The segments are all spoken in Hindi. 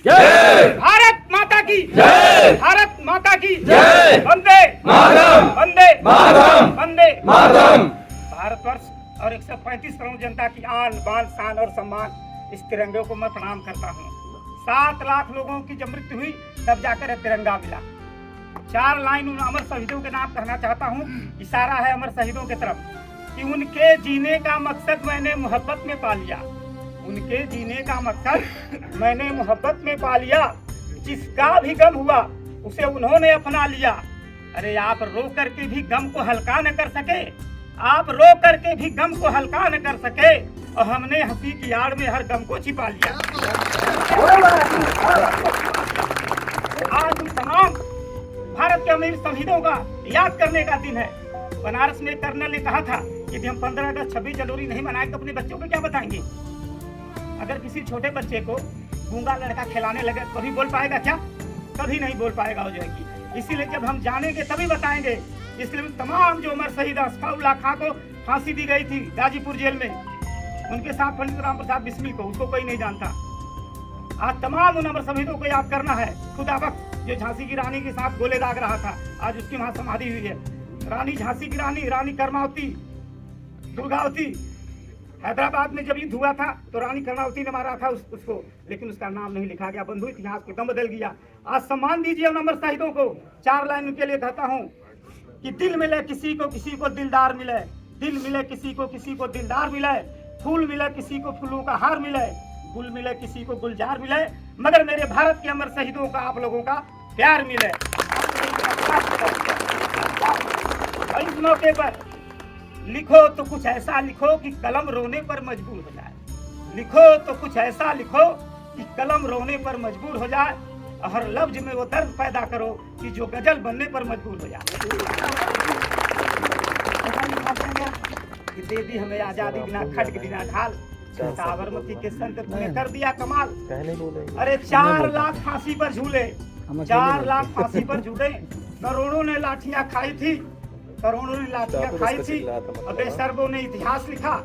जय, भारत माता की जय, भारत माता की जय, वंदे मातरम, वंदे मातरम, वंदे मातरम। भारतवर्ष और 135 करोड़ जनता की आन बान शान और सम्मान इस तिरंगे को मैं प्रणाम करता हूँ। 7 लाख लोगों की जब मृत्यु हुई तब जाकर यह तिरंगा मिला। 4 लाइन उन अमर शहीदों के नाम कहना चाहता हूँ। इशारा है अमर शहीदों की तरफ कि उनके जीने का मकसद मैंने मोहब्बत में पा लिया। उनके जीने का मकसद मैंने मोहब्बत में पा लिया। जिसका भी गम हुआ उसे उन्होंने अपना लिया। अरे आप रो करके भी गम को हल्का न कर सके, आप रो करके भी गम को हल्का न कर सके, और हमने हंसी की आड़ में हर गम को छिपा लिया। आज हम तमाम भारत के अमीर शहीदों का याद करने का दिन है। बनारस में कर्नल ने कहा था कि यदि हम 15 अगस्त 26 जनवरी नहीं मनाएंगे तो अपने बच्चों को क्या बताएंगे। अगर किसी छोटे बच्चे को गूंगा लड़का खिलाने लगे कभी बोल पाएगा क्या? कभी नहीं बोल पाएगा हो जाएगी। इसीलिए जब हम जानेंगे तभी बताएंगे। इसलिए तमाम जो अमर शहीद असफाउल्लाह खां को फांसी दी गई थी गाजीपुर जेल में, उनके साथ पंडित राम प्रसाद बिस्मिल को, उसको कोई नहीं जानता। आज तमाम उन अमर शहीदों को याद करना है। खुदा बख्श जो झांसी की रानी के साथ गोले दाग रहा था, आज उसकी वहां समाधि हुई है। रानी झांसी की रानी, रानी कर्मावती, दुर्गावती। हैदराबाद में जब युद्ध हुआ था तो रानी कर्मावती ने मारा था उसको, लेकिन उसका नाम नहीं लिखा गया। बंधु इतिहास को दम बदल गया। आज सम्मान दीजिए उन अमर शहीदों को। 4 लाइन उनके लिए कहता हूँ कि दिल मिले किसी को दिलदार मिले, दिल मिले किसी को दिलदार मिले, फूल मिले किसी को फूलों का हार मिले, गुल मिले किसी को गुलजार मिले, मगर मेरे भारत के अमर शहीदों का आप लोगों का प्यार मिले। इस मौके पर लिखो तो कुछ ऐसा लिखो कि कलम रोने पर मजबूर हो जाए। लिखो तो कुछ ऐसा लिखो कि कलम रोने पर मजबूर हो जाए, और हर लफ्ज में वो दर्द पैदा करो कि जो गजल बनने पर मजबूर हो जाए। कि दे दी हमें आजादी बिना खड्ग बिना ढाल, साबरमती के संत तुमने कर दिया कमाल। अरे 4 लाख फांसी पर झूले, 4 लाख फांसी पर झूले। करोड़ों ने लाठियां खाई थी, करोड़ों ने लाठियां खाई थी, और बेशर्मों ने इतिहास लिखा,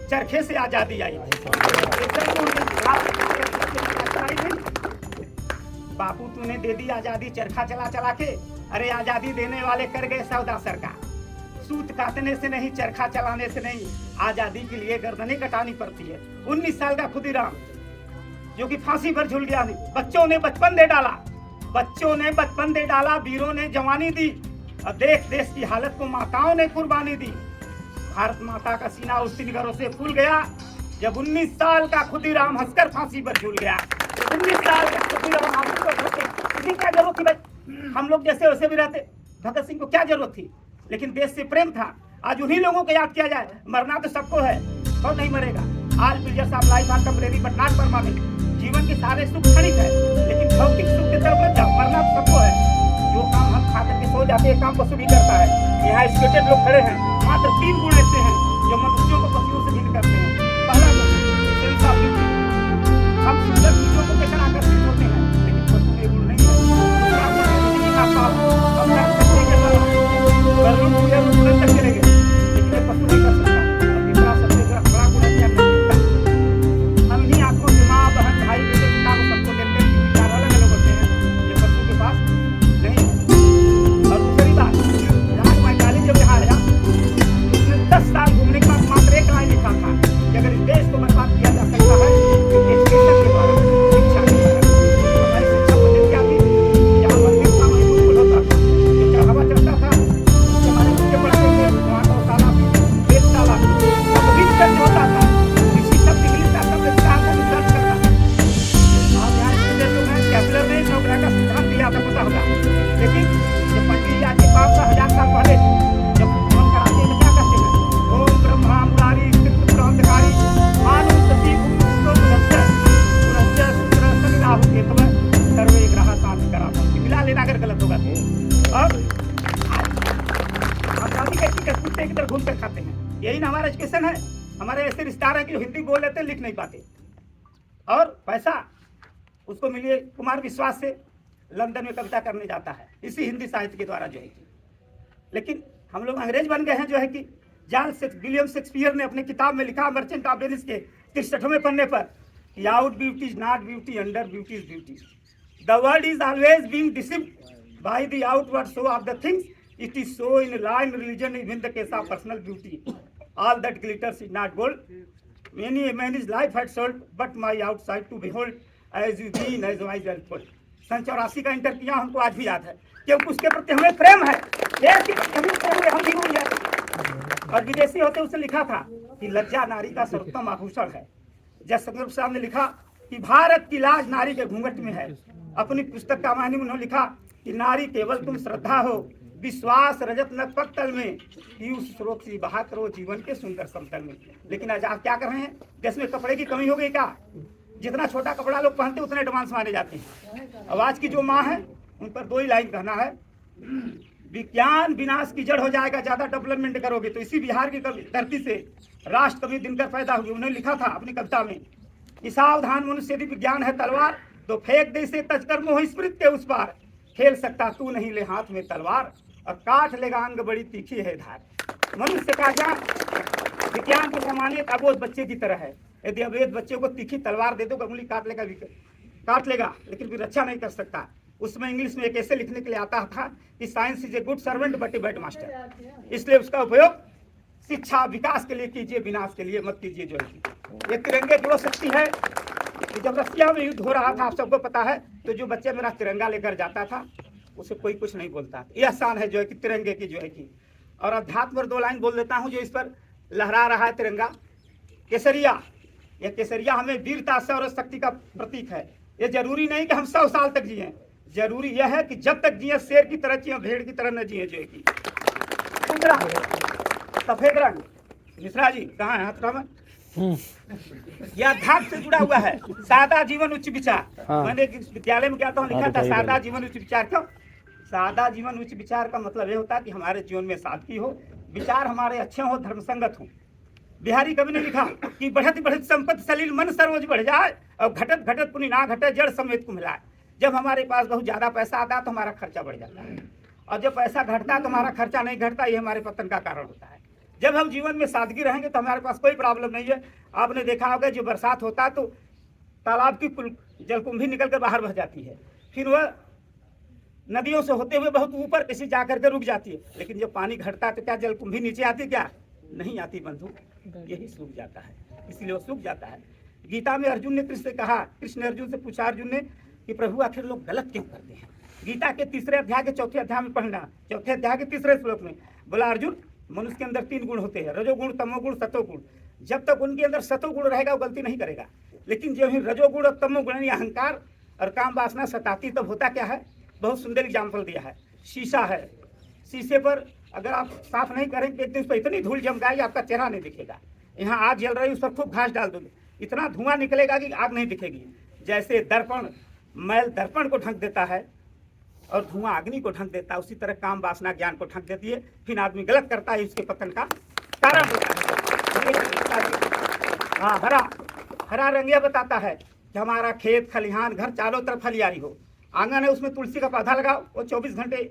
चरखे से आजादी आई। बापू तूने दे दी आजादी चरखा चला चला के। अरे आजादी देने वाले कर गए सौदा सरकार। सूत काटने से नहीं, चरखा चलाने से नहीं, आजादी के लिए गर्दनें कटानी पड़ती है। 19 साल का खुदीराम जो कि फांसी पर झूल गया। बच्चों ने बचपन दे डाला, बच्चों ने बचपन दे डाला, वीरों ने जवानी दी, और देश की हालत को माताओं ने कुर्बानी दी। भारत माता का सीना उस दिन गर्व से फूल गया जब 19 साल का खुदीराम हंसकर फांसी पर झूल गया। 19 साल का खुदीराम फांसी पर झूल गया। क्या जरूरत थी भाई? हम लोग जैसे वैसे भी रहते। भगत सिंह को क्या जरूरत थी? लेकिन देश से प्रेम था। आज उन्हीं लोगों को याद किया जाए। मरना तो सबको है, कौन नहीं मरेगा। आज pleasures of life are temporary but not permanent. जीवन के सारे सुख क्षणिक है, लेकिन भौतिक सुख की तरफ मत जाओ। मरना तो सबको है। जो काम हम खा करके सो जाते हैं, काम पशु भी करता है। यहाँ एजुकेटेड लोग खड़े हैं, मात्र 3 गुण ऐसे हैं जो मनुष्यों को पशुओं से भिन्न करते हैं। पहला गुण सेंस ऑफ ब्यूटी। हम सुंदर चीजों को देखकर आकर्षित होते हैं, लेकिन पशु में गुण नहीं है। दूसरा गुण है बिजली का पावर। हम कर सकते हैं कि गर्मी पूरे रूप तक चलेंगे, लेकिन ये पशु नहीं कर सकता। और तीसरा सबसे बड़ा गुण है नैतिकता। हम इन्हीं आंखों से माँ बहन भाई बेटे पिता को सबको देखते हैं, विचार अलग अलग होते हैं, ये पशु के पास नहीं है। और दूसरी बात, राज मैकाली जब यहाँ आया उसने 10 साल घूमने के बाद मात्र एक लाइन लिखा था कि अगर इस देश को बर्बाद किया जा सकता है तो एजुकेशन के द्वारा, शिक्षा के द्वारा। हमारी शिक्षा पद्धति क्या थी? जहाँ मंदिर था वहीं स्कूल होता था, जहाँ हवा चलता था हमारे बच्चे पढ़ते थे, वहाँ गौशाला भी, वेदशाला भी, सब रिसर्च होता था। किसी शब्द इंग्लिश का शब्द कहा था, रिसर्च करना। आप यहाँ स्टूडेंट तो मैं कैपिलर ने नौकरी का सिद्धांत दिया था, पता होगा। लेकिन जब पंडित जी आज 500,000 साल पहले जब फोन कराते हैं तो क्या कहते हैं? ओम ब्रह्मा मुरारी पुरांतकारी मानु सती पुरुषो मुदस्सर पुरस्सर शुक्र शनि राहु केतव सर्वे ग्रह शांति करा। मिला लेना अगर गलत होगा तो। और हम शादी कैसी कर कुत्ते की तरह घूम कर खाते हैं। यही ना हमारा एजुकेशन है। हमारे ऐसे रिश्तेदार हैं कि हिंदी बोल लेते लिख नहीं पाते, और पैसा उसको मिलिए कुमार विश्वास से लंदन में कविता करने जाता है इसी हिंदी साहित्य के द्वारा जो है कि। लेकिन हम लोग अंग्रेज बन गए हैं जो है कि। विलियम शेक्सपियर ने अपनी किताब में लिखा मर्चेंट ऑफ वेनिस के 63वें पन्ने पर कि out beauty is not beauty, under beauty is beauty. The world is always being deceived by the outward show off the things, it is so in law and religion, even the case of personal beauty. All that glitters is not gold, many a man his life had sold, but my outside to behold, as you been as wise as full। 84 का इंटर किया, हमको आज भी याद है, क्योंकि उसके प्रति हमें प्रेम है, देश के प्रति हमें प्रेम है, हम भी भूल जाते। और विदेशी होते उसने लिखा था कि लज्जा नारी का सर्वोत्तम आभूषण है। जसवंत साहब ने लिखा कि भारत की लाज नारी के घूंघट में है। अपनी पुस्तक का कहानी में उन्होंने लिखा कि नारी केवल तुम श्रद्धा हो, विश्वास रजत न पक्तल में, कि उस स्रोत से बहा करो जीवन के सुंदर समतल में। लेकिन आज आप क्या कर रहे हैं, देश में कपड़े की कमी हो गई क्या? जितना छोटा कपड़ा लोग पहनते उतने एडवांस माने जाते हैं। अब आज की जो माँ है उन पर 2 ही लाइन कहना है, विज्ञान विनाश की जड़ हो जाएगा, ज्यादा डेवलपमेंट करोगे तो। इसी बिहार की धरती से राष्ट्र कवि दिनकर पैदा हुए, उन्होंने लिखा था अपनी कविता में कि सावधान मनुष्य, यदि विज्ञान है तलवार, तो फेंक दे इसे तजकर मोह स्मृत के उस पार। खेल सकता तू नहीं ले हाथ में तलवार, और काट लेगा अंग बड़ी तीखी है धार। मनुष्य का ज्ञान विज्ञान को जमाने अबोध बच्चे की तरह है। यदि अवैध बच्चे को तीखी तलवार दे दो, उंगली काट लेगा, लेकिन फिर रक्षा नहीं कर सकता। उसमें इंग्लिश में एक ऐसे लिखने के लिए आता था कि science is a good servant but a bad master. इसलिए उसका उपयोग शिक्षा विकास के लिए कीजिए, विनाश के लिए मत कीजिए। जो है ये तिरंगे की वो शक्ति है कि जब रसिया में युद्ध हो रहा था, आप सबको पता है, तो जो बच्चे मेरा तिरंगा लेकर जाता था उसे कोई कुछ नहीं बोलता। यह शान है जो है कि तिरंगे की जो है कि। और अध्यात्म पर 2 लाइन बोल देता हूँ जो इस पर लहरा रहा है तिरंगा। केसरिया, यह केसरिया हमें वीरता से और शक्ति का प्रतीक है। ये जरूरी नहीं कि हम 100 साल तक जिए, जरूरी यह है कि जब तक जिए शेर की तरह जिए, भेड़ की तरह न जिए। जो है कि दूसरा सफेद रंग, मिश्रा जी कहाँ है हाथ में, यह अध्यात्म से जुड़ा हुआ है। सादा जीवन उच्च विचार। मैंने विद्यालय में क्या था, लिखा था सादा जीवन उच्च विचार। क्यों सादा जीवन उच्च विचार का मतलब यह होता है कि हमारे जीवन में सादगी हो, विचार हमारे अच्छे हो, धर्म संगत हो। बिहारी कवि ने लिखा कि बढ़त बढ़त संपत्ति सलील मन सरोज बढ़ जाए, और घटत घटत पुनि ना घटे जड़ समेत को मिलाए। जब हमारे पास बहुत ज्यादा पैसा आता है तो हमारा खर्चा बढ़ जाता है, और जब पैसा घटता है तो हमारा खर्चा नहीं घटता। ये हमारे पतन का कारण होता है। जब हम जीवन में सादगी रहेंगे तो हमारे पास कोई प्रॉब्लम नहीं है। आपने देखा होगा जो बरसात होता है तो तालाब की जलकुंभी निकल कर बाहर बह जाती है, फिर वह नदियों से होते हुए बहुत ऊपर किसी जाकर के रुक जाती है। लेकिन जब पानी घटता है तो क्या जलकुंभी नीचे आती? क्या नहीं आती बंधु, यही सूख जाता है, इसलिए वो सूख जाता है। गीता में अर्जुन ने कृष्ण से कहा, कृष्ण ने अर्जुन से पूछा, अर्जुन ने कि प्रभु आखिर लोग गलत क्यों करते हैं? गीता के 3 अध्याय के 4 अध्याय में पढ़ना, 4 अध्याय के 3 श्लोक में बोला, अर्जुन मनुष्य के अंदर 3 गुण होते हैं, रजोगुण, तमोगुण, सतोगुण। जब तक उनके अंदर सतोगुण रहेगा वो गलती नहीं करेगा। लेकिन जो ही रजोगुण और तमोगुण यानी अहंकार और काम वासना सताती, तब होता क्या है? बहुत सुंदर एग्जाम्पल दिया है। शीशा है, शीशे पर अगर आप साफ नहीं करेंगे एक दिन उस पर इतनी धूल जम जाएगी आपका चेहरा नहीं दिखेगा। यहाँ आग जल रही है, उस पर खूब घास डाल दोगे, इतना धुआं निकलेगा कि आग नहीं दिखेगी। जैसे दर्पण मैल दर्पण को ढक देता है और धुआं अग्नि को ढक देता है, उसी तरह काम वासना ज्ञान को ढक देती है। फिर आदमी गलत करता है, उसके पतन का कारण होता है। हाँ, हरा रंग यह बताता है कि हमारा खेत खलिहान घर चारों तरफ हरियाली हो। आंगन है, उसमें तुलसी का पौधा लगाओ, वो 24 घंटे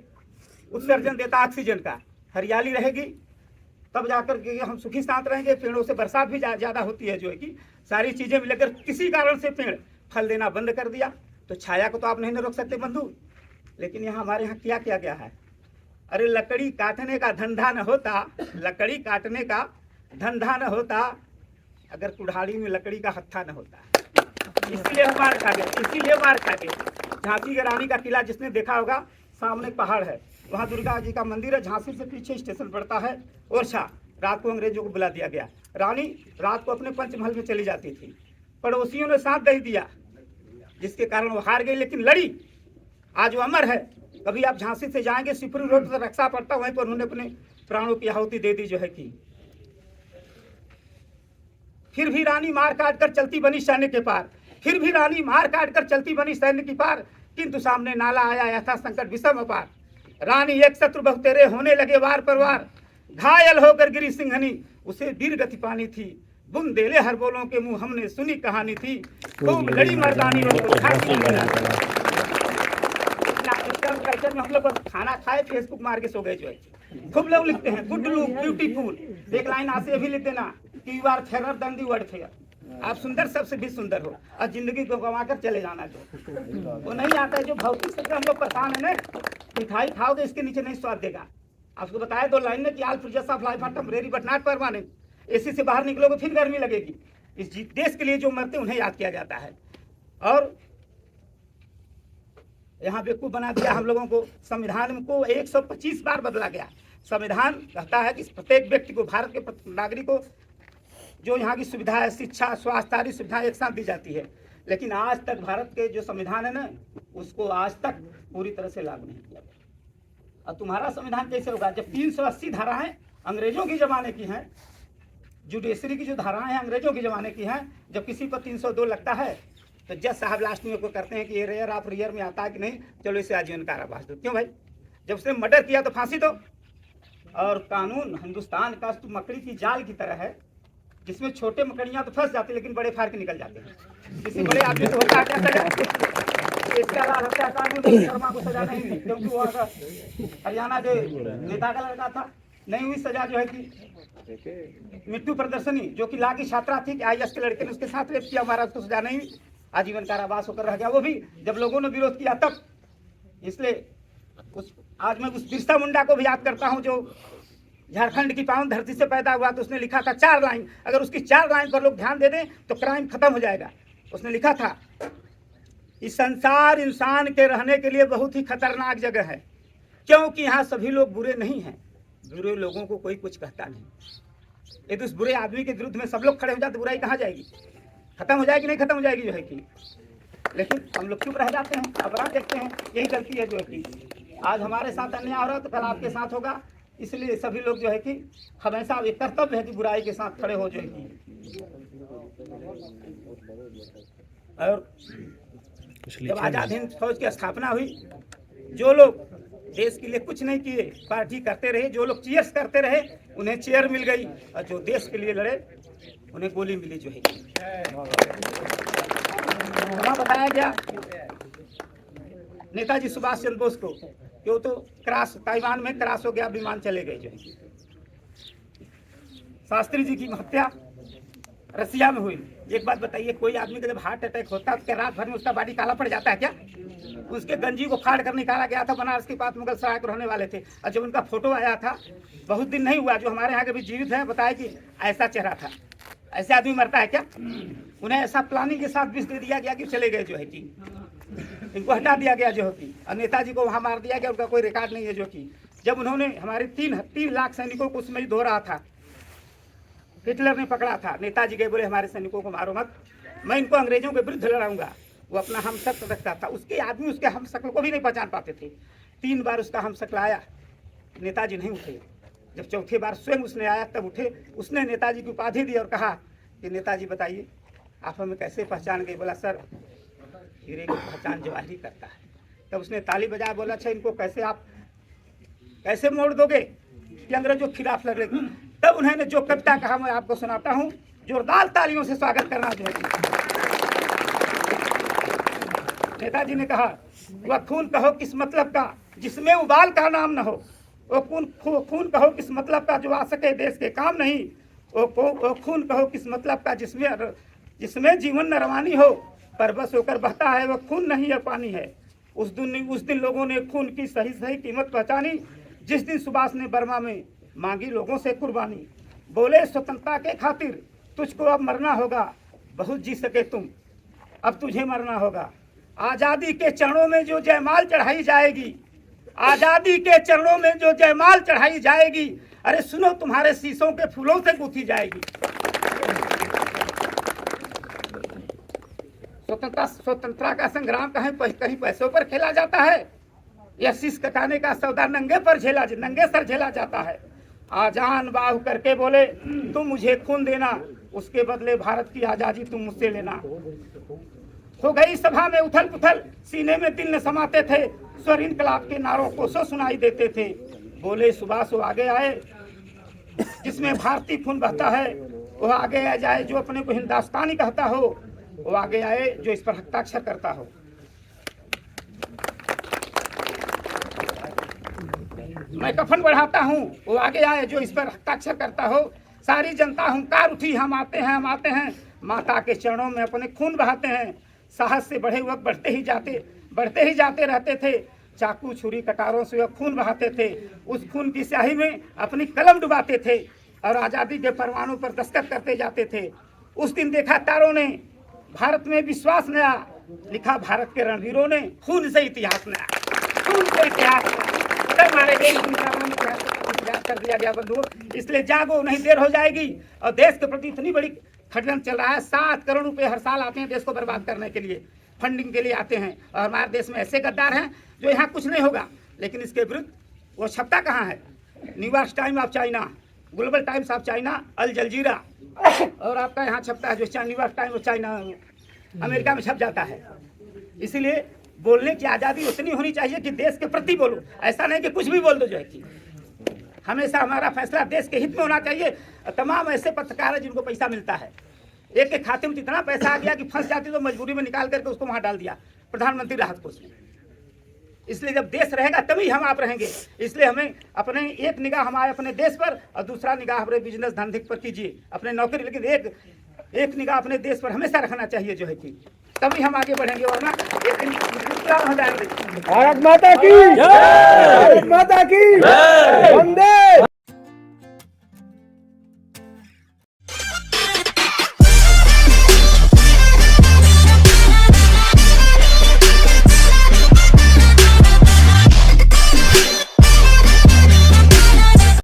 उत्सर्जन देता है ऑक्सीजन का। हरियाली रहेगी तब जाकर के हम सुखी शांत रहेंगे। पेड़ों से बरसात भी ज़्यादा होती है। जो है कि सारी चीज़ें मिलकर किसी कारण से पेड़ फल देना बंद कर दिया तो छाया को तो आप नहीं रोक सकते बंधु। लेकिन यहाँ हमारे यहाँ क्या किया गया है? अरे लकड़ी काटने का धंधा न होता, लकड़ी काटने का धंधा न होता अगर कुल्हाड़ी में लकड़ी का हत्था न होता। इसलिए मार खा गए, इसीलिए मार खा गए। झांसी की रानी का किला जिसने देखा होगा, सामने पहाड़ है, वहाँ दुर्गा जी का मंदिर है। झांसी से पीछे स्टेशन पड़ता है ओरछा। रात को अंग्रेजों को बुला दिया गया। रानी रात को अपने पंचमहल में चली जाती थी। पड़ोसियों ने साथ दे दिया जिसके कारण वो हार गई, लेकिन लड़ी। आज वो अमर है। कभी आप झांसी से जाएंगे, सिपरी रोड पर रक्षा पड़ता, वहीं पर उन्होंने अपने प्राणों की आहुति दे दी। जो है कि फिर भी रानी मार काट कर चलती बनी सैन्य के पार, फिर भी रानी मार काट कर चलती बनी सैन्य की पार, किंतु सामने नाला आया था संकट विषम अपार। रानी एक शत्रु बहुतेरे होने लगे वार पर वार, घायल होकर गिरी सिंहनी उसे वीर गति पानी थी। बुंदेले हर बोलों के मुंह हमने सुनी कहानी थी, खूब लड़ी मर्दानी कल्चर में हम लोग खाना खाए फेसबुक मार के सो गए। जो है खूब लोग लिखते हैं गुड लुक ब्यूटीफुल, एक लाइन आसे भी लिख देना कि you are fair than the world fair. आप सुंदर सबसे भी सुंदर हो और जिंदगी को गंवा कर चले जाना जो वो नहीं आता है। जो भौतिक से हम लोग परेशान है ना, मिठाई खाओगे इसके नीचे नहीं स्वाद देगा। आपको बताया 2 लाइन में कि all process of life are temporary but not permanent. AC से बाहर निकलोगे फिर गर्मी लगेगी। इस देश के लिए जो मरते उन्हें याद किया जाता है। और यहाँ बेवकूफ बना दिया हम लोगों को। संविधान को 125 बार बदला गया। संविधान कहता है कि प्रत्येक व्यक्ति को, भारत के नागरिक को जो यहाँ की सुविधा है, शिक्षा, स्वास्थ्य आदि सुविधाएं एक साथ दी जाती है। लेकिन आज तक भारत के जो संविधान है ना, उसको आज तक पूरी तरह से लागू नहीं किया गया। और तुम्हारा संविधान कैसे होगा जब 380 धाराएं अंग्रेजों के ज़माने की हैं। जुडिशरी की जो धाराएं हैं अंग्रेजों के ज़माने की हैं। जब किसी पर 302 लगता है तो जज साहब लास्ट में को करते हैं कि ये रेयर ऑफ रियर में आता है कि नहीं, चलो इसे आजीवन कारावास दो। क्यों भाई? जब उसने मर्डर किया तो फांसी दो। और कानून हिंदुस्तान का तो मकड़ी की जाल की तरह है, जिसमें छोटे मकड़ियाँ तो फंस जाते लेकिन बड़े फाड़ के निकल जाते हैं। किसी बड़े आदमी को होता है क्या सजा? इसके अलावा हत्या कानून शर्मा को सजा नहीं हुई, क्योंकि वो हरियाणा जो नेता का लड़का था। नहीं हुई सजा जो है कि मिट्टू प्रदर्शनी जो कि ला की छात्रा थी कि IAS के लड़के ने उसके साथ रेप किया, हमारा उसको सजा नहीं हुई, आजीवन कारावास होकर रह गया। वो भी जब लोगों ने विरोध किया तब। इसलिए आज मैं उस बिरसा मुंडा को भी याद करता हूँ जो झारखंड की पावन धरती से पैदा हुआ। तो उसने लिखा था 4 लाइन, अगर उसकी 4 लाइन पर लोग ध्यान दे दें तो क्राइम खत्म हो जाएगा। उसने लिखा था, इस संसार इंसान के रहने के लिए बहुत ही खतरनाक जगह है, क्योंकि यहाँ सभी लोग बुरे नहीं हैं। बुरे लोगों को कोई कुछ कहता नहीं। यदि उस बुरे आदमी के विरुद्ध में सब लोग खड़े हो जाते, बुराई कहाँ जाएगी? खत्म हो जाएगी? नहीं खत्म हो जाएगी जो है कि। लेकिन हम लोग चुप रह जाते हैं, अपराध देखते हैं। यही गलती है जो है कि आज हमारे साथ अन्याय हो रहा है तो कल आपके साथ होगा। इसलिए सभी लोग जो है कि हमेशा एक कर्तव्य है कि बुराई के साथ खड़े हो जो है कि। और जब आजाद हिंद फौज की स्थापना हुई, जो लोग देश के लिए कुछ नहीं किए, पार्टी करते रहे, जो लोग चीयर्स करते रहे उन्हें चेयर मिल गई, और जो देश के लिए लड़े उन्हें गोली मिली जो है। बताया गया नेताजी सुभाष चंद्र बोस को कि वो तो क्रैश, ताइवान में क्रैश हो गया, विमान चले गए जो है। शास्त्री जी की हत्या रसिया में हुई। एक बात बताइए, कोई आदमी का जब हार्ट अटैक होता है तो क्या रात भर में उसका बॉडी काला पड़ जाता है क्या? उसके गंजी को फाड़ कर निकाला गया था। बनारस के पास मुगल सराय को रहने वाले थे, और जब उनका फोटो आया था, बहुत दिन नहीं हुआ, जो हमारे यहाँ के भी जीवित हैं बताया कि ऐसा चेहरा था। ऐसे आदमी मरता है क्या? उन्हें ऐसा प्लानिंग के साथ विष दे दिया गया कि चले गए जो है कि, इनको हटा दिया गया जो है कि, और नेताजी को वहाँ मार दिया गया। उनका कोई रिकॉर्ड नहीं है जो कि। जब उन्होंने हमारे 3 लाख सैनिकों को उसमें धो रहा था, हिटलर ने पकड़ा था, नेताजी गए बोले हमारे सैनिकों को मारो मत, मैं इनको अंग्रेजों के विरुद्ध लड़ाऊंगा। वो अपना हम शक्ल रखता था। उसके आदमी उसके हम शक्ल को भी नहीं पहचान पाते थे। 3 बार उसका हम शक्ल आया, नेताजी नहीं उठे। जब चौथे बार स्वयं उसने आया तब उठे। उसने नेताजी की उपाधि दी और कहा कि नेताजी बताइए आप हमें कैसे पहचान गए? बोला सर, हीरे की पहचान जवाहरी करता है। तब उसने ताली बजाया, बोला अच्छा इनको कैसे आप कैसे मोड़ दोगे कि अंग्रेजों के खिलाफ लड़ रहे? तब उन्होंने जो कविता कहा मैं आपको सुनाता हूँ, जोरदार तालियों से स्वागत करना जो है। नेताजी ने कहा, वह खून कहो किस मतलब का जिसमें उबाल का नाम न हो, वो खून कहो किस मतलब का जो आ सके देश के काम नहीं, वो खून कहो किस मतलब का जिसमें जीवन न रवानी हो, पर बस होकर बहता है वह खून नहीं है पानी है। उस दिन लोगों ने खून की सही कीमत पहचानी, जिस दिन सुभाष ने बर्मा में मांगी लोगों से कुर्बानी। बोले स्वतंत्रता के खातिर तुझको अब मरना होगा, बहुत जी सके तुम अब तुझे मरना होगा। आज़ादी के चरणों में जो जयमाल चढ़ाई जाएगी, आज़ादी के चरणों में जो जयमाल चढ़ाई जाएगी, अरे सुनो तुम्हारे शीशों के फूलों से गूंथी जाएगी। स्वतंत्रता का संग्राम कहीं पैसों पर खेला जाता है, या शीश कटाने का सौदा नंगे सर झेला जाता है। आजान बाहु करके बोले तुम मुझे खून देना, उसके बदले भारत की आज़ादी तुम मुझसे लेना। हो गई सभा में उथल पुथल, सीने में दिल न समाते थे, स्वर इनकलाब के नारों को सो सुनाई देते थे। बोले सुभाष वो आगे आए जिसमें भारतीय खून बहता है, वो आगे आ जाए जो अपने को हिंदुस्तानी कहता हो, वो आगे आए जो इस पर हस्ताक्षर करता हो। मैं कफन बढ़ाता हूँ, वो आगे आए जो इस पर हस्ताक्षर करता हो। सारी जनता हुंकार उठी, हम आते हैं माता के चरणों में अपने खून बहाते हैं। साहस से बढ़े वक्त बढ़ते ही जाते रहते थे। चाकू छुरी कटारों से वह खून बहाते थे। उस खून की स्याही में अपनी कलम डुबाते थे और आज़ादी के परवानों पर दस्तखत करते जाते थे। उस दिन देखा तारों ने, भारत में विश्वास नया, लिखा भारत के रणवीरों ने, खून से इतिहास नया, खून से इतिहास नया। हमारे देश कर दिया गया बंधुओं, इसलिए जागो, नहीं देर हो जाएगी। और देश के प्रति इतनी बड़ी षड्यंत्र चल रहा है। 7 करोड़ रुपए हर साल आते हैं देश को बर्बाद करने के लिए, फंडिंग के लिए आते हैं। और हमारे देश में ऐसे गद्दार हैं जो यहाँ कुछ नहीं होगा, लेकिन इसके विरुद्ध वो छपता कहाँ है? New York time of China, global times of China, Al Jazeera, और आपका यहाँ छपता है जो New York time of China America में छप जाता है। इसीलिए बोलने की आज़ादी उतनी होनी चाहिए कि देश के प्रति बोलो, ऐसा नहीं कि कुछ भी बोल दो जो है कि। हमेशा हमारा फैसला देश के हित में होना चाहिए। तमाम ऐसे पत्रकार हैं जिनको पैसा मिलता है, एक के खाते में इतना पैसा आ गया कि फंस जाती तो मजबूरी में निकाल करके उसको वहाँ डाल दिया प्रधानमंत्री राहत कोष में। इसलिए जब देश रहेगा तभी हम आप रहेंगे। इसलिए हमें अपने एक निगाह हमारे अपने देश पर और दूसरा निगाह अपने बिजनेस धंधे पर कीजिए, अपने नौकरी, लेकिन एक निगाह अपने देश पर हमेशा रखना चाहिए जो है कि, तभी हम आगे बढ़ेंगे, वरना एक दिन हो जाएंगे। भारत माता की जय, भारत माता की जय।